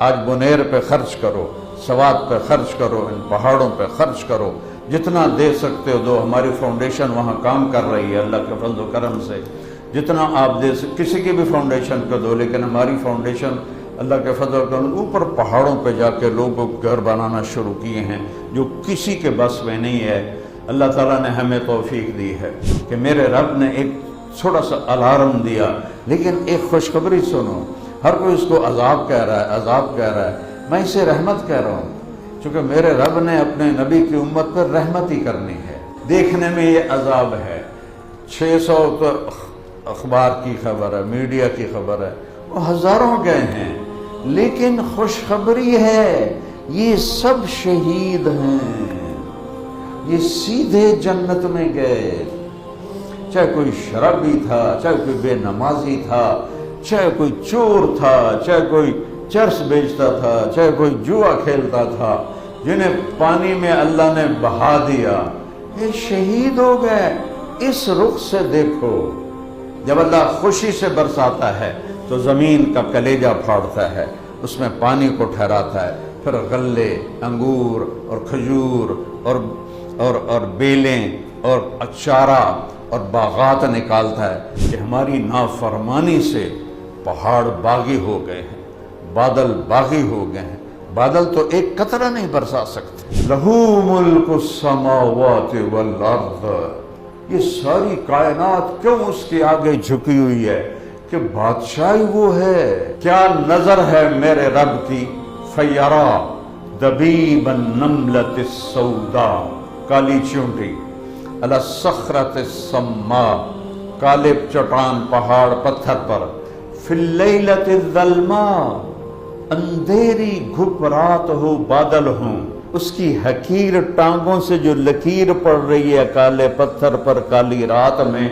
آج بنیر پہ خرچ کرو، سوات پہ خرچ کرو، ان پہاڑوں پہ خرچ کرو، جتنا دے سکتے ہو دو۔ ہماری فاؤنڈیشن وہاں کام کر رہی ہے اللہ کے فضل و کرم سے، جتنا آپ دے سکتے، کسی کی بھی فاؤنڈیشن کو دو، لیکن ہماری فاؤنڈیشن اللہ کے فضل و کرم اوپر پہاڑوں پہ جا کے لوگوں کو گھر بنانا شروع کیے ہیں جو کسی کے بس میں نہیں ہے۔ اللہ تعالیٰ نے ہمیں توفیق دی ہے کہ میرے رب نے ایک چھوٹا سا الارم دیا، لیکن ایک خوشخبری سنو۔ ہر کوئی اس کو عذاب کہہ رہا ہے، عذاب کہہ رہا ہے، میں اسے رحمت کہہ رہا ہوں، چونکہ میرے رب نے اپنے نبی کی امت پر رحمت ہی کرنی ہے۔ دیکھنے میں یہ عذاب ہے، 600 تو اخبار کی خبر ہے، میڈیا کی خبر ہے، وہ ہزاروں گئے ہیں، لیکن خوشخبری ہے یہ سب شہید ہیں، یہ سیدھے جنت میں گئے۔ چاہے کوئی شرابی تھا، چاہے کوئی بے نمازی تھا، چاہے کوئی چور تھا، چاہے کوئی چرس بیچتا تھا، چاہے کوئی جوا کھیلتا تھا، جنہیں پانی میں اللہ نے بہا دیا، یہ شہید ہو گئے۔ اس رخ سے دیکھو، جب اللہ خوشی سے برساتا ہے تو زمین کا کلیجہ پھاڑتا ہے، اس میں پانی کو ٹھہراتا ہے، پھر غلے، انگور اور کھجور اور بیلیں اور اچارہ اور باغات نکالتا ہے کہ ہماری نافرمانی سے پہاڑ باغی ہو گئے ہیں، بادل باغی ہو گئے ہیں، بادل تو ایک قطرہ نہیں برسا سکتے۔ لہو ملک السماوات والارض، یہ ساری کائنات کیوں اس کے آگے جھکی ہوئی ہے کہ بادشاہی وہ ہے۔ کیا نظر ہے میرے رب کی، فیرا دبیب النملۃ السوداء، کالی چونٹی، علی الصخرۃ الصماء، کالے چٹان پہاڑ پتھر پر، فی اللیلۃ الظلماء، اندھیری گھپ رات ہو بادل ہوں، اس کی حقیر ٹانگوں سے جو لکیر پڑ رہی ہے کالے پتھر پر کالی رات میں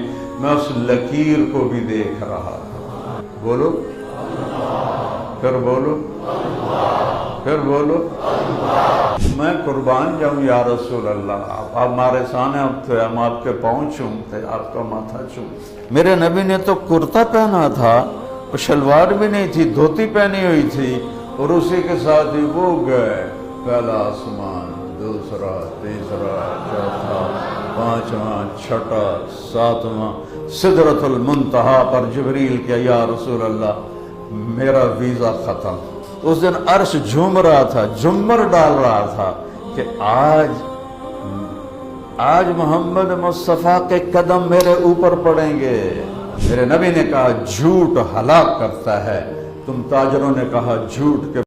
اس لکیر کو بھی دیکھ رہا تھا۔ بولو پھر بولو پھر بولو، میں قربان جاؤں یا رسول اللہ، آپ ہمارے سامنے اب تھے، ہم آپ کے پاؤں چومتے، آپ کا ماتھا چومتے۔ میرے نبی نے تو کرتا پہنا تھا، شلوار بھی نہیں تھی، دھوتی پہنی ہوئی تھی، اور اسی کے ساتھ ہی وہ گئے، پہلا آسمان، دوسرا، تیسرا، چوتھا، پانچواں، چھٹا، ساتواں، سدرۃ المنتہا پر جبریل کیا یا رسول اللہ میرا ویزا ختم۔ اس دن عرش جھوم رہا تھا، جھمر ڈال رہا تھا کہ آج محمد مصطفیٰ کے قدم میرے اوپر پڑیں گے۔ میرے نبی نے کہا جھوٹ ہلاک کرتا ہے، تم تاجروں نے کہا جھوٹ کے